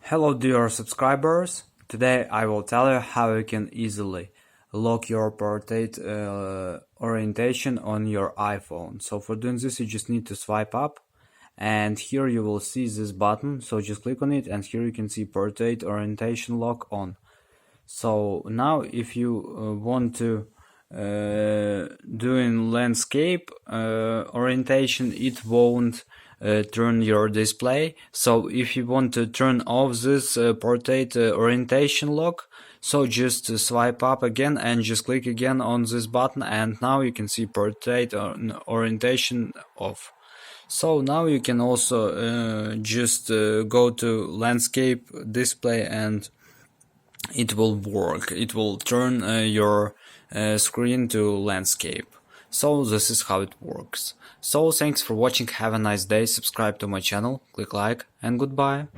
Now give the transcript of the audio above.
Hello dear subscribers, today I will tell you how you can easily lock your portrait orientation on your iPhone. So for doing this you just need to swipe up and here you will see this button, so just click on it and here you can see portrait orientation lock on. So now if you want to do in landscape orientation, it won't turn your display. So if you want to turn off this portrait orientation lock, so just swipe up again and just click again on this button, and now you can see portrait orientation off. So now you can also just go to landscape display and it will work. It will turn your screen to landscape. So this is how it works. So thanks for watching, have a nice day, subscribe to my channel, click like, and goodbye.